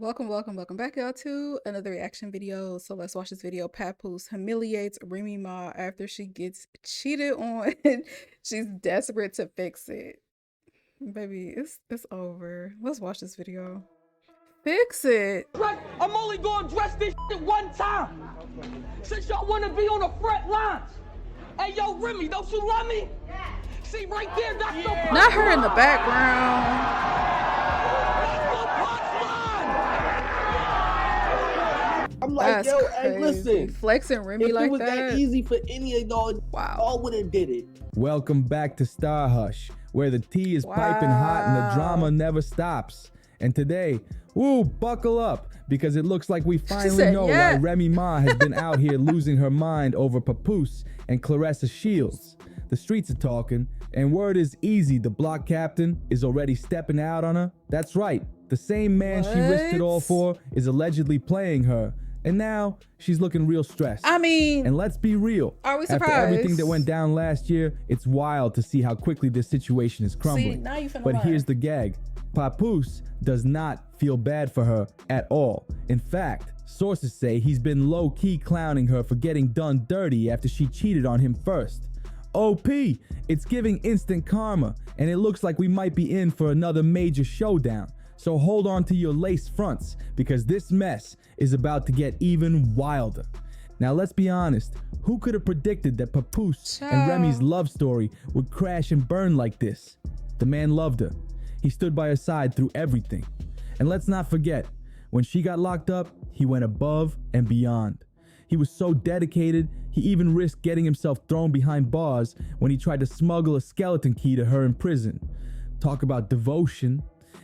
Welcome back, y'all, to another reaction video. So let's watch this video. Papoose humiliates Remy Ma after she gets cheated on. She's desperate to fix it. Baby, it's over. Let's watch this video. Fix it. I'm only gonna address this shit one time. Since y'all wanna be on the front lines. Hey, yo, Remy, don't you love me? Yeah. See, right there, that's the punchline. Not her in the background. I'm like, That's yo, crazy. hey, listen. Flexing Remy if like it was that easy for any of y'all, y'all would have did it. Welcome back to Star Hush, where the tea is piping hot and the drama never stops. And today, buckle up, because it looks like we finally know why Remy Ma has been out here losing her mind over Papoose and Clarissa Shields. The streets are talking, and word is easy, the block captain is already stepping out on her. That's right, the same man she risked it all for is allegedly playing her. And now she's looking real stressed. I mean, and let's be real. Are we surprised? After everything that went down last year, it's wild to see how quickly this situation is crumbling. See, now you finna but lie. Here's the gag. Papoose does not feel bad for her at all. In fact, sources say he's been low-key clowning her for getting done dirty after she cheated on him first. OP, it's giving instant karma, and it looks like we might be in for another major showdown. So hold on to your lace fronts, because this mess is about to get even wilder. Now let's be honest, who could have predicted that Papoose and Remy's love story would crash and burn like this? The man loved her. He stood by her side through everything. And let's not forget, when she got locked up, he went above and beyond. He was so dedicated, he even risked getting himself thrown behind bars when he tried to smuggle a skeleton key to her in prison. Talk about devotion.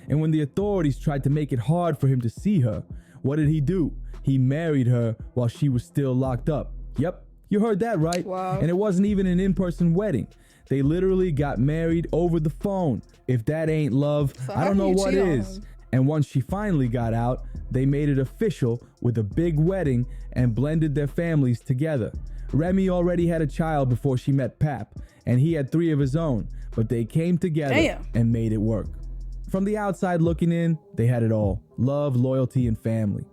And when the authorities tried to make it hard for him to see her, what did he do? He married her while she was still locked up. Yep, you heard that right. Wow. And it wasn't even an in-person wedding. They literally got married over the phone. If that ain't love, So I don't know what is. And once she finally got out, they made it official with a big wedding and blended their families together. Remy already had a child before she met Pap, and he had 3 of his own, but they came together and made it work. From the outside looking in, they had it all: love, loyalty, and family.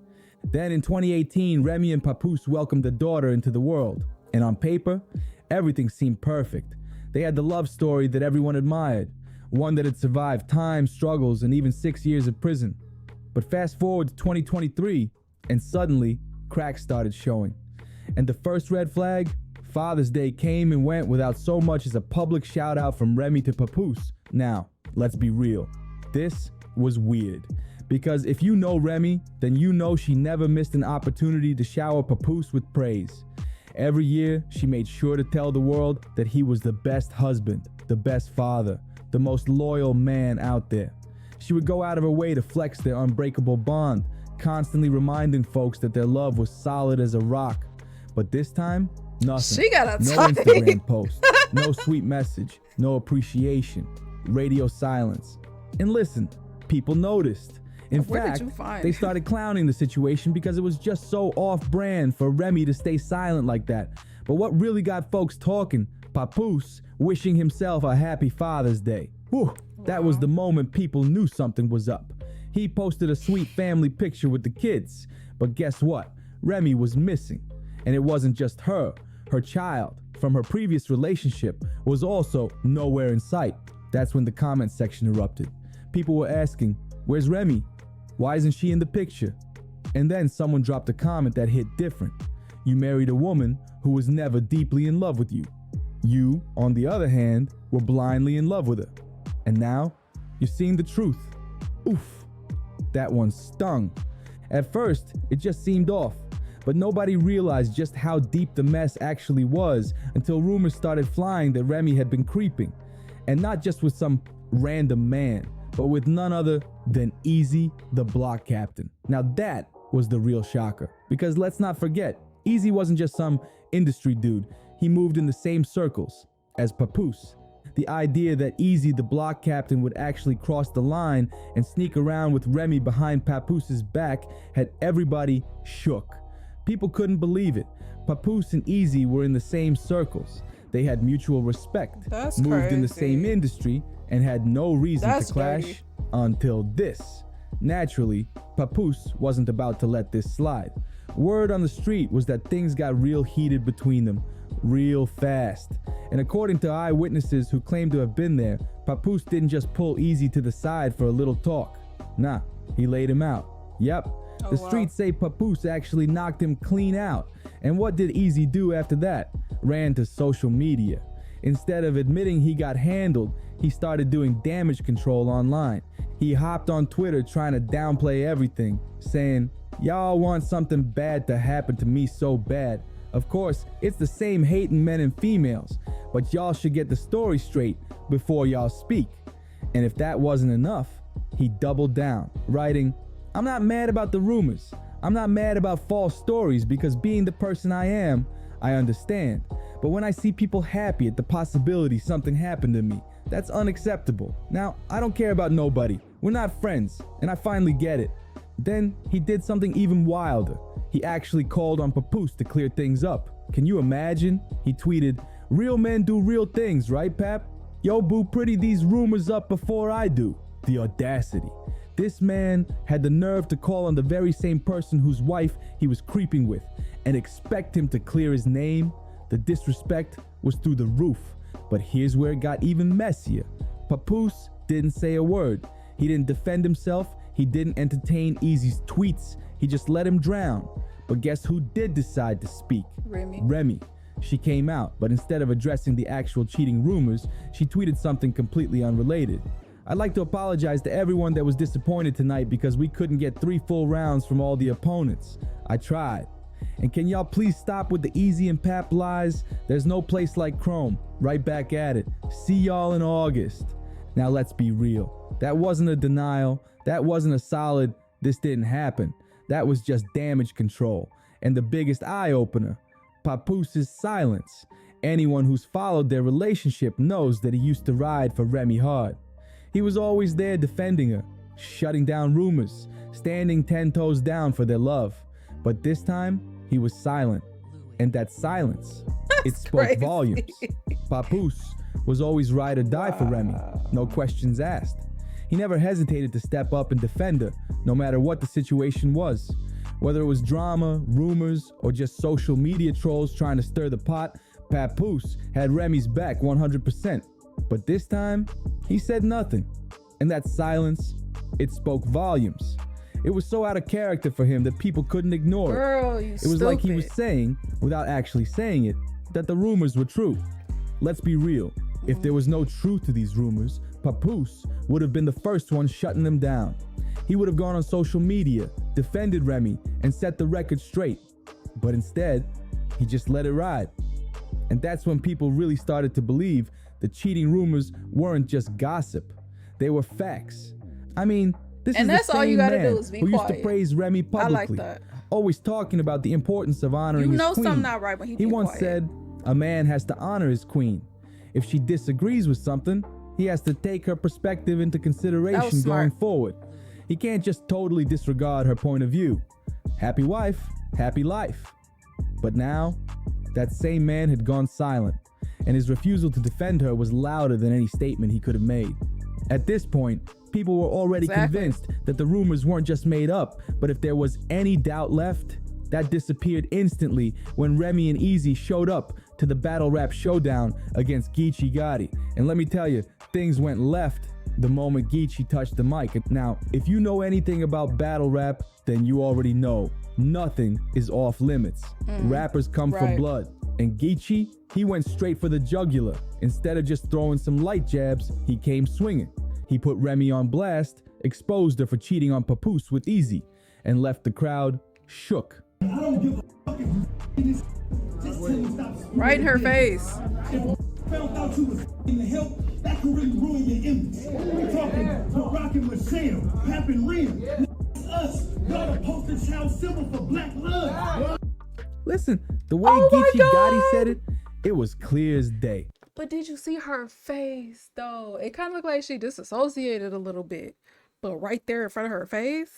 Then in 2018, Remy and Papoose welcomed a daughter into the world. And on paper, everything seemed perfect. They had the love story that everyone admired, one that had survived time, struggles, and even 6 years of prison. But fast forward to 2023, and suddenly, cracks started showing. And the first red flag, Father's Day, came and went without so much as a public shout out from Remy to Papoose. Now, let's be real. This was weird, because if you know Remy, then you know she never missed an opportunity to shower Papoose with praise. Every year, she made sure to tell the world that he was the best husband, the best father, the most loyal man out there. She would go out of her way to flex their unbreakable bond, constantly reminding folks that their love was solid as a rock. But this time, nothing. She got a no Instagram post, no sweet message, no appreciation, radio silence. And listen, people noticed. In fact, they started clowning the situation because it was just so off-brand for Remy to stay silent like that. But what really got folks talking? Papoose wishing himself a happy Father's Day. Whew, that was the moment people knew something was up. He posted a sweet family picture with the kids. But guess what? Remy was missing. And it wasn't just her. Her child, from her previous relationship, was also nowhere in sight. That's when the comment section erupted. People were asking, where's Remy? Why isn't she in the picture? And then someone dropped a comment that hit different. You married a woman who was never deeply in love with you. You, on the other hand, were blindly in love with her. And now, you're seeing the truth. Oof, that one stung. At first, it just seemed off, but nobody realized just how deep the mess actually was until rumors started flying that Remy had been creeping. And not just with some random man, but with none other than Easy, the block captain. Now that was the real shocker, because let's not forget, Easy wasn't just some industry dude. He moved in the same circles as Papoose. The idea that Easy, the block captain, would actually cross the line and sneak around with Remy behind Papoose's back had everybody shook. People couldn't believe it. Papoose and Easy were in the same circles. They had mutual respect, moved in the same industry, and had no reason to clash until this. Naturally, Papoose wasn't about to let this slide. Word on the street was that things got real heated between them, real fast. And according to eyewitnesses who claimed to have been there, Papoose didn't just pull Easy to the side for a little talk. Nah, he laid him out. Yep, the streets say Papoose actually knocked him clean out. And what did Easy do after that? Ran to social media. Instead of admitting he got handled, he started doing damage control online. He hopped on Twitter trying to downplay everything, saying, "Y'all want something bad to happen to me so bad. Of course, it's the same hating men and females, but y'all should get the story straight before y'all speak." And if that wasn't enough, he doubled down, writing, "I'm not mad about the rumors. I'm not mad about false stories because being the person I am, I understand. But when I see people happy at the possibility something happened to me, that's unacceptable. Now, I don't care about nobody. We're not friends, and I finally get it." Then he did something even wilder. He actually called on Papoose to clear things up. Can you imagine? He tweeted, "Real men do real things, right, Pap? Yo, boo, pretty these rumors up before I do." The audacity. This man had the nerve to call on the very same person whose wife he was creeping with and expect him to clear his name. The disrespect was through the roof. But here's where it got even messier. Papoose didn't say a word. He didn't defend himself. He didn't entertain Easy's tweets. He just let him drown. But guess who did decide to speak? Remy. She came out, but instead of addressing the actual cheating rumors, she tweeted something completely unrelated. "I'd like to apologize to everyone that was disappointed tonight because we couldn't get 3 full rounds from all the opponents. I tried. And can y'all please stop with the Easy and Pap lies? There's no place like Chrome. Right back at it. See y'all in August." Now let's be real. That wasn't a denial. That wasn't a solid, "this didn't happen." That was just damage control. And the biggest eye-opener, Papoose's silence. Anyone who's followed their relationship knows that he used to ride for Remy hard. He was always there defending her, shutting down rumors, standing 10 toes down for their love. But this time, he was silent. And that silence, it spoke volumes. Papoose was always ride or die for Remy, no questions asked. He never hesitated to step up and defend her, no matter what the situation was. Whether it was drama, rumors, or just social media trolls trying to stir the pot, Papoose had Remy's back 100%. But this time, he said nothing. And that silence, it spoke volumes. It was so out of character for him that people couldn't ignore it. It was like he was saying, without actually saying it, that the rumors were true. Let's be real. If there was no truth to these rumors, Papoose would have been the first one shutting them down. He would have gone on social media, defended Remy, and set the record straight. But instead, he just let it ride. And that's when people really started to believe the cheating rumors weren't just gossip. They were facts. I mean, this is the same man who used to praise Remy publicly, always talking about the importance of honoring his queen. Something not right when he once said, "A man has to honor his queen. If she disagrees with something, he has to take her perspective into consideration going forward. He can't just totally disregard her point of view. Happy wife, happy life." But now, that same man had gone silent, and his refusal to defend her was louder than any statement he could have made. At this point, people were already convinced that the rumors weren't just made up, but if there was any doubt left, that disappeared instantly when Remy and Easy showed up to the battle rap showdown against Geechee Gotti. And let me tell you, things went left the moment Geechee touched the mic. Now, if you know anything about battle rap, then you already know nothing is off limits. Rappers come for blood. And Geechee, he went straight for the jugular. Instead of just throwing some light jabs, he came swinging. He put Remy on blast, exposed her for cheating on Papoose with Easy, and left the crowd shook. Right in her face. Found out you was in the help, that could really ruin your image. We're talking Barack and Michelle, Pap and Rim. Us, y'all the poster child symbol for black love. Listen, the way Geechee Gotti said it was clear as day. But did you see her face, though? It kind of looked like she disassociated a little bit. But right there in front of her face,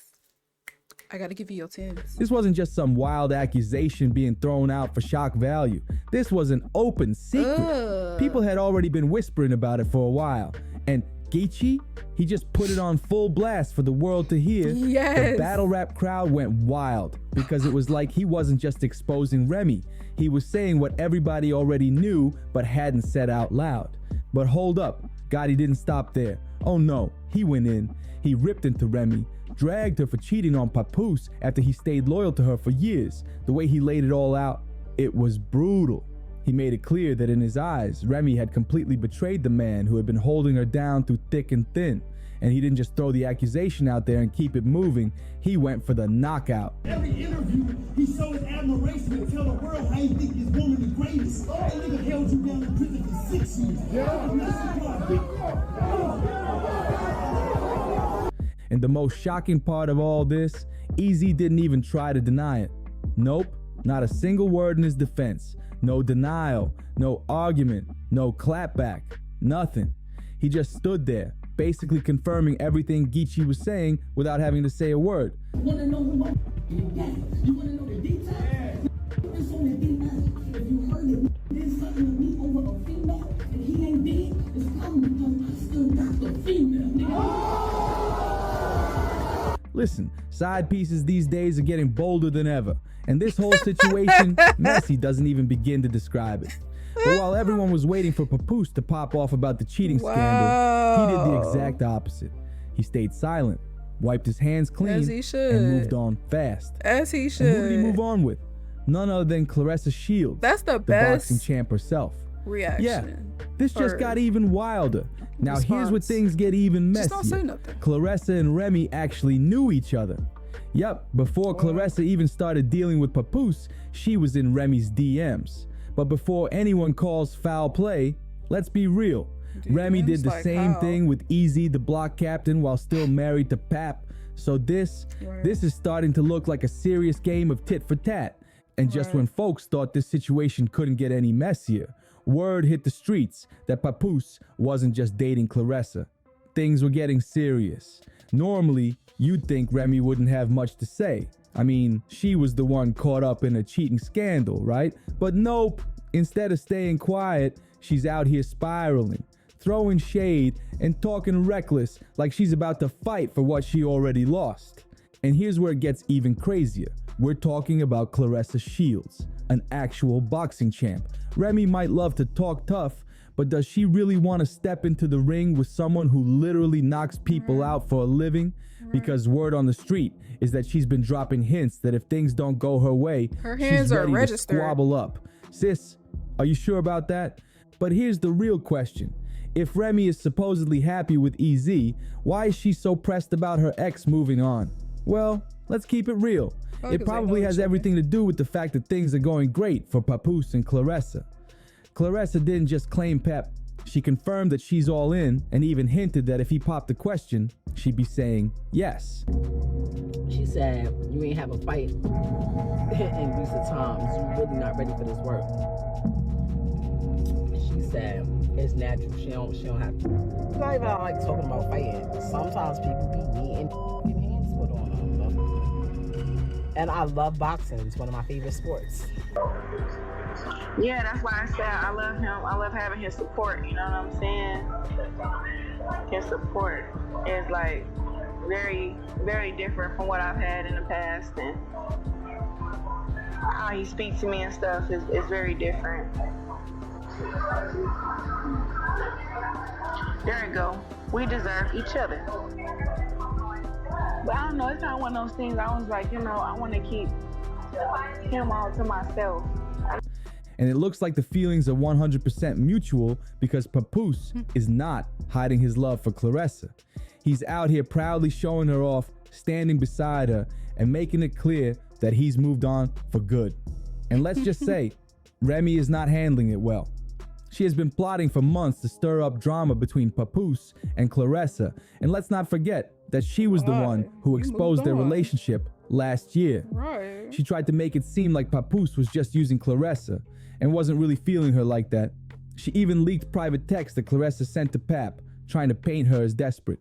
I gotta give you your 10s. This wasn't just some wild accusation being thrown out for shock value. This was an open secret. People had already been whispering about it for a while. And Geechee, he just put it on full blast for the world to hear. Yes. The battle rap crowd went wild because it was like he wasn't just exposing Remy. He was saying what everybody already knew but hadn't said out loud. But hold up, Gotti didn't stop there. Oh no, he went in. He ripped into Remy, dragged her for cheating on Papoose after he stayed loyal to her for years. The way he laid it all out, it was brutal. He made it clear that in his eyes, Remy had completely betrayed the man who had been holding her down through thick and thin. And he didn't just throw the accusation out there and keep it moving. He went for the knockout. Every interview, he showed his admiration and tell the world how he think his woman the greatest. That nigga held you down in prison for 6 years. And the most shocking part of all this, Easy didn't even try to deny it. Nope, not a single word in his defense. No denial, no argument, no clapback, nothing. He just stood there, basically confirming everything Geechee was saying without having to say a word. You wanna know who my you wanna know the details? It's on the D9. If you heard it, did something with me over a female and he ain't dead, it's probably because I still got the female, nigga. Listen, side pieces these days are getting bolder than ever. And this whole situation, Messi doesn't even begin to describe it. But while everyone was waiting for Papoose to pop off about the cheating scandal, he did the exact opposite. He stayed silent, wiped his hands clean, and moved on fast. As he should. And who did he move on with? None other than Claressa Shields. That's the best boxing champ herself. Reaction. Yeah, this just got even wilder. Now here's where things get even messier. Just don't say nothing. Claressa and Remy actually knew each other. Yep, before Claressa even started dealing with Papoose, she was in Remy's DMs. But before anyone calls foul play, let's be real. Remy did the same thing with Easy, the block captain, while still married to Pap. So this is starting to look like a serious game of tit for tat. And just when folks thought this situation couldn't get any messier, word hit the streets that Papoose wasn't just dating Claressa. Things were getting serious. Normally, you'd think Remy wouldn't have much to say. I mean, she was the one caught up in a cheating scandal, right? But nope, instead of staying quiet, she's out here spiraling, throwing shade and talking reckless like she's about to fight for what she already lost. And here's where it gets even crazier. We're talking about Claressa Shields, an actual boxing champ. Remy might love to talk tough, but does she really want to step into the ring with someone who literally knocks people out for a living? Because word on the street is that she's been dropping hints that if things don't go her way, her hands she's ready are registered. to squabble up. Sis, are you sure about that? But here's the real question. If Remy is supposedly happy with EZ, why is she so pressed about her ex moving on? Well, let's keep it real. It probably has everything to do with the fact that things are going great for Papoose and Claressa. Claressa didn't just claim Pep. She confirmed that she's all in and even hinted that if he popped the question, she'd be saying yes. She said, you ain't have a fight in recent times. You're really not ready for this work. She said, it's natural. She don't have to. It's not even like talking about fighting. Sometimes people be needing hands put on them. And I love boxing. It's one of my favorite sports. Yeah, that's why I said I love him. I love having his support, you know what I'm saying? His support is like very, very different from what I've had in the past, and how he speaks to me and stuff is very different. There you go. We deserve each other. But I don't know, it's kind of one of those things I was like, I want to keep him all to myself. And it looks like the feelings are 100% mutual because Papoose is not hiding his love for Claressa. He's out here proudly showing her off, standing beside her, and making it clear that he's moved on for good. And let's just say, Remy is not handling it well. She has been plotting for months to stir up drama between Papoose and Claressa. And let's not forget that she was the one who exposed their relationship last year. She tried to make it seem like Papoose was just using Claressa and wasn't really feeling her like that. She even leaked private texts that Claressa sent to Pap, trying to paint her as desperate.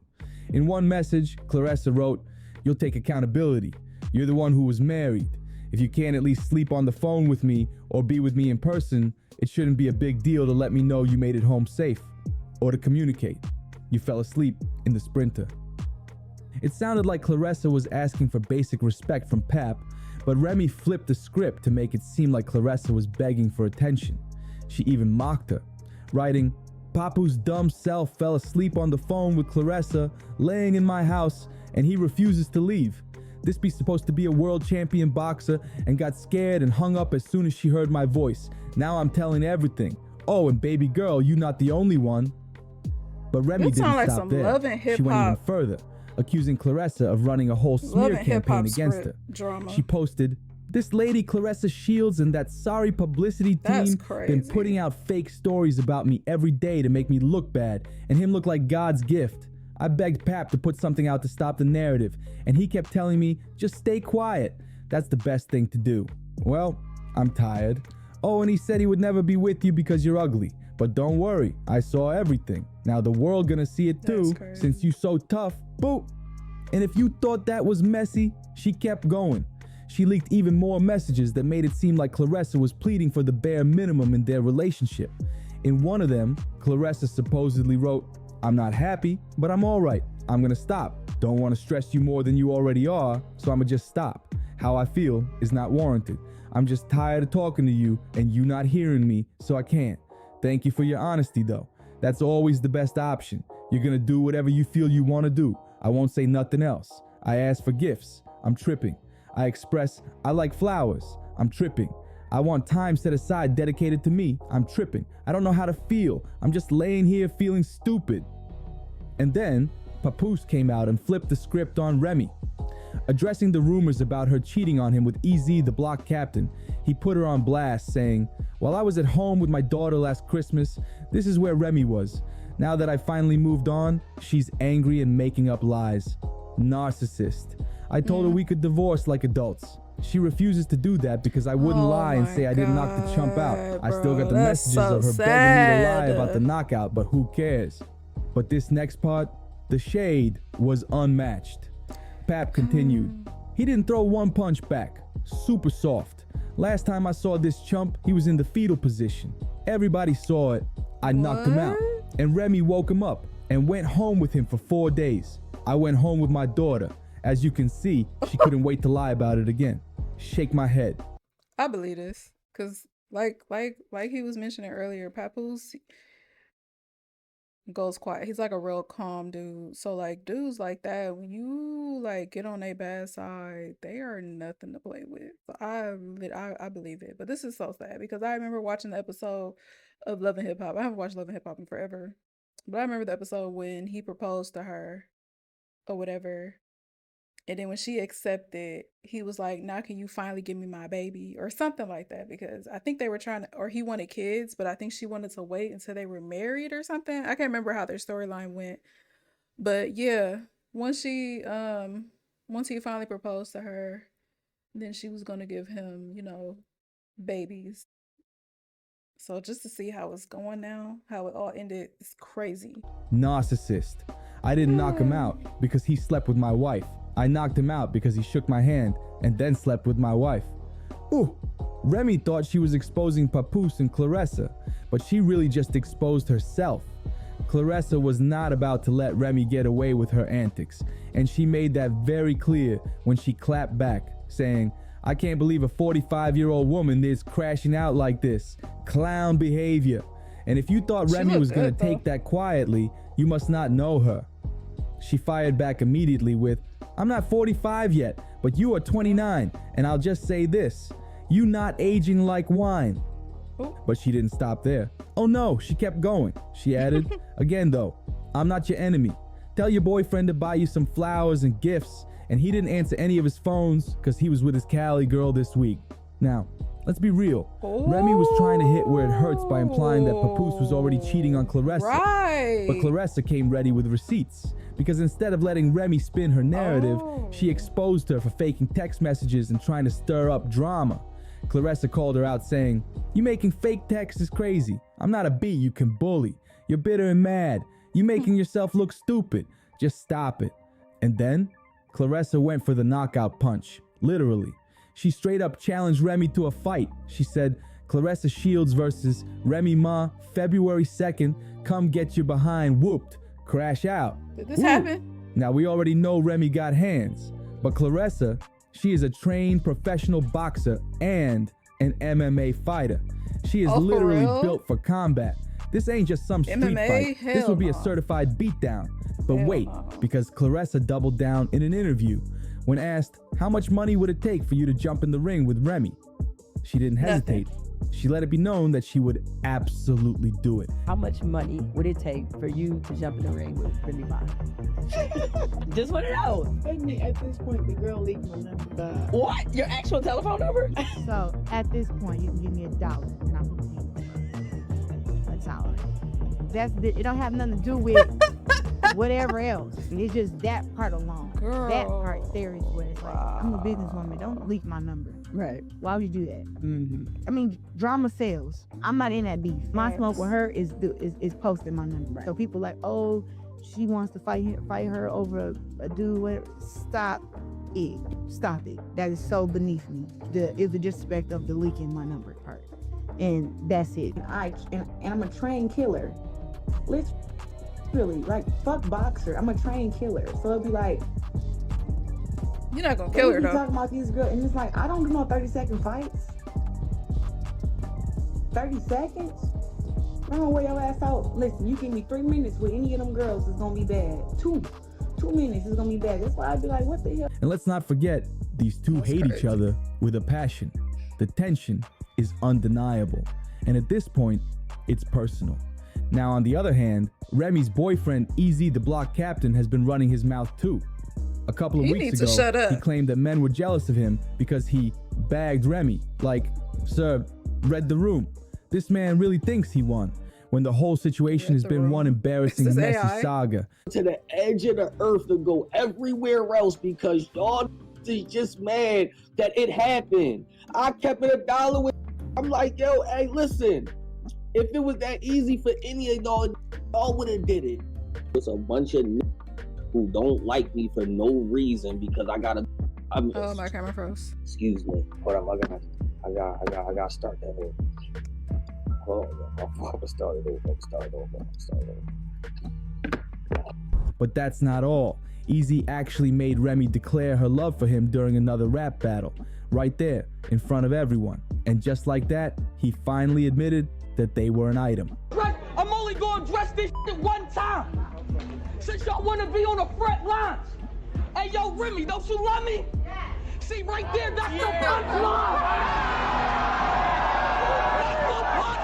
In one message, Claressa wrote, "You'll take accountability. You're the one who was married. If you can't at least sleep on the phone with me or be with me in person, it shouldn't be a big deal to let me know you made it home safe or to communicate. You fell asleep in the Sprinter. It sounded like Claressa was asking for basic respect from Pap, but Remy flipped the script to make it seem like Claressa was begging for attention. She even mocked her, writing, "Papoose' dumb self fell asleep on the phone with Claressa, laying in my house, and he refuses to leave. This be supposed to be a world champion boxer and got scared and hung up as soon as she heard my voice. Now I'm telling everything. Oh, and baby girl, you not the only one." But Remy didn't stop there. She went even further, accusing Claressa of running a whole smear campaign against her. Drama. She posted, "This lady Claressa Shields and that sorry publicity team been putting out fake stories about me every day to make me look bad and him look like God's gift. I begged Pap to put something out to stop the narrative, and he kept telling me, just stay quiet. That's the best thing to do. Well, I'm tired. Oh, and he said he would never be with you because you're ugly. But don't worry, I saw everything. Now the world gonna see it too, since you so tough. Boo!" And if you thought that was messy, she kept going. She leaked even more messages that made it seem like Claressa was pleading for the bare minimum in their relationship. In one of them, Claressa supposedly wrote, "I'm not happy, but I'm alright. I'm gonna stop. Don't want to stress you more than you already are, so I'ma just stop. How I feel is not warranted. I'm just tired of talking to you and you not hearing me, so I can't. Thank you for your honesty though. That's always the best option. You're gonna do whatever you feel you want to do. I won't say nothing else. I ask for gifts. I'm tripping. I express I like flowers. I'm tripping. I want time set aside dedicated to me. I'm tripping. I don't know how to feel. I'm just laying here feeling stupid." And then Papoose came out and flipped the script on Remy. Addressing the rumors about her cheating on him with EZ, the block captain, he put her on blast, saying, "While I was at home with my daughter last Christmas, this is where Remy was. Now that I finally moved on, she's angry and making up lies. Narcissist. I told her we could divorce like adults. She refuses to do that because I wouldn't lie and say I didn't knock the chump out. I still got the messages of her begging me to lie about the knockout, but who cares?" But this next part, the shade was unmatched. Pap continued, "He didn't throw one punch back. Super soft. Last time I saw this chump, he was in the fetal position. Everybody saw it. I knocked him out. And Remy woke him up and went home with him for 4 days. I went home with my daughter. As you can see, she couldn't wait to lie about it again. Shake my head." I believe this, cause like he was mentioning earlier, Papoose goes quiet. He's like a real calm dude. So like dudes like that, when you like get on their bad side, they are nothing to play with. So I believe it. But this is so sad because I remember watching the episode of Love and Hip Hop. I haven't watched Love and Hip Hop in forever, but I remember the episode when he proposed to her or whatever. And then when she accepted, he was like, "Now can you finally give me my baby?" or something like that, because I think they were trying to, or he wanted kids, but I think she wanted to wait until they were married or something. I can't remember how their storyline went. But yeah, once he finally proposed to her, then she was going to give him, babies. So just to see how it's going now, how it all ended, is crazy. Narcissist. I didn't knock him out because he slept with my wife. I knocked him out because he shook my hand and then slept with my wife. Ooh, Remy thought she was exposing Papoose and Claressa, but she really just exposed herself. Claressa was not about to let Remy get away with her antics, and she made that very clear when she clapped back, saying, "I can't believe a 45-year-old woman is crashing out like this. Clown behavior. And if you thought Remy was going to take that quietly, you must not know her." She fired back immediately with, "I'm not 45 yet, but you are 29, and I'll just say this, you not aging like wine." But she didn't stop there. Oh no, she kept going. She added, "Again though, I'm not your enemy. Tell your boyfriend to buy you some flowers and gifts, and he didn't answer any of his phones because he was with his Cali girl this week." Now, let's be real. Remy was trying to hit where it hurts by implying that Papoose was already cheating on Claressa. Right. But Claressa came ready with receipts, because instead of letting Remy spin her narrative, she exposed her for faking text messages and trying to stir up drama. Claressa called her out saying, "You making fake texts is crazy. I'm not a bee you can bully. You're bitter and mad. You making yourself look stupid. Just stop it." And then Claressa went for the knockout punch, literally. She straight up challenged Remy to a fight. She said, "Claressa Shields versus Remy Ma, February 2nd, come get your behind whooped. crash out. Did this happen? Now, we already know Remy got hands, but Claressa, she is a trained professional boxer and an MMA fighter. She is literally built for combat. This ain't just some street fight. This would be a certified beatdown. But wait, because Claressa doubled down in an interview when asked how much money would it take for you to jump in the ring with Remy. She didn't hesitate. She let it be known that she would absolutely do it. How much money would it take for you to jump in the ring with Remy Ma? Just want to know. At this point, the girl leaked my number. What? Your actual telephone number? So at this point, you can give me $1 and I'll put you. That's all. It don't have nothing to do with whatever else. It's just that part alone. Girl. That part there is where it's like, I'm a businesswoman. Don't leak my number. Right. Why would you do that? I mean, drama sells. I'm not in that beef. My smoke with her is posting my number. Right. So people like, oh, she wants to fight her over a dude. Whatever. Stop it. Stop it. That is so beneath me. It's the disrespect of the leaking my number part, and that's it. And I'm a trained killer. Literally, like, fuck boxer. I'm a trained killer. So it'd be like, you're not gonna kill her though. Talking about these girls, and it's like, I don't do no 30-second fights. 30 seconds? I'm gonna wear your ass out. Listen, you give me 3 minutes with any of them girls, it's gonna be bad. 2 minutes is gonna be bad. That's why I'd be like, what the hell? And let's not forget, these two hate each other with a passion. The tension is undeniable. And at this point, it's personal. Now, on the other hand, Remy's boyfriend, Easy the Block Captain, has been running his mouth too. A couple of weeks ago, he claimed that men were jealous of him because he bagged Remy. Like, sir, read the room. This man really thinks he won, when the whole situation has been one embarrassing and messy saga. To the edge of the earth to go everywhere else because y'all is just mad that it happened. I kept it $1 with. I'm like, yo, hey, listen. If it was that easy for any of y'all would have did it. It's a bunch of who don't like me for no reason because I gotta. Oh, my camera froze. Excuse me. Hold up, I gotta start that over. Hold on, I'm gonna start it over. But that's not all. Easy actually made Remy declare her love for him during another rap battle, right there in front of everyone. And just like that, he finally admitted that they were an item. I'm only gonna address this shit one time. Since y'all wanna be on the front lines. Hey, yo, Remy, don't you love me? Yeah. See, right there, that's the front line. That's the front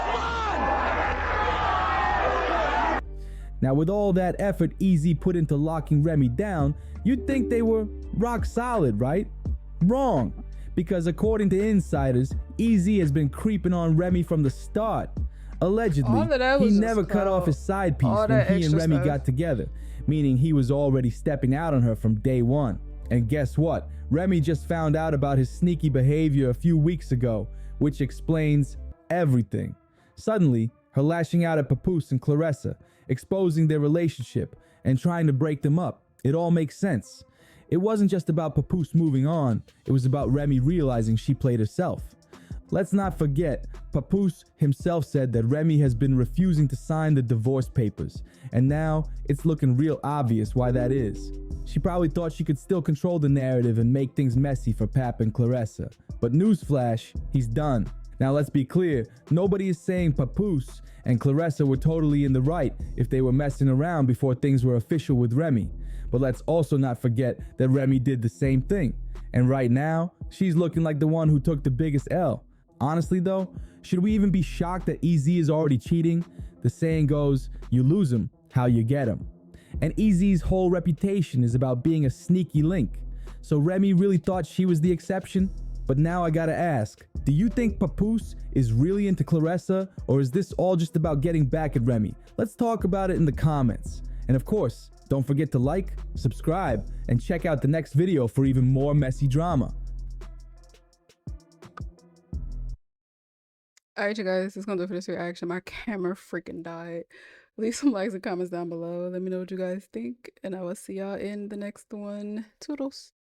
line. Now, with all that effort Easy put into locking Remy down, you'd think they were rock solid, right? Wrong. Because according to insiders, Easy has been creeping on Remy from the start. Allegedly, he never cut off his side piece when he and Remy got together, meaning he was already stepping out on her from day one. And guess what? Remy just found out about his sneaky behavior a few weeks ago, which explains everything. Suddenly, her lashing out at Papoose and Claressa, exposing their relationship and trying to break them up, it all makes sense. It wasn't just about Papoose moving on, it was about Remy realizing she played herself. Let's not forget, Papoose himself said that Remy has been refusing to sign the divorce papers, and now it's looking real obvious why that is. She probably thought she could still control the narrative and make things messy for Pap and Claressa. But newsflash, he's done. Now let's be clear, nobody is saying Papoose and Claressa were totally in the right if they were messing around before things were official with Remy. But let's also not forget that Remy did the same thing. And right now, she's looking like the one who took the biggest L. Honestly though, should we even be shocked that Easy is already cheating? The saying goes, you lose him, how you get him. And Easy's whole reputation is about being a sneaky link. So Remy really thought she was the exception? But now I gotta ask, do you think Papoose is really into Claressa, or is this all just about getting back at Remy? Let's talk about it in the comments. And of course, don't forget to like, subscribe, and check out the next video for even more messy drama. Alright, you guys, that's gonna do it for this reaction. My camera freaking died. Leave some likes and comments down below. Let me know what you guys think, and I will see y'all in the next one. Toodles.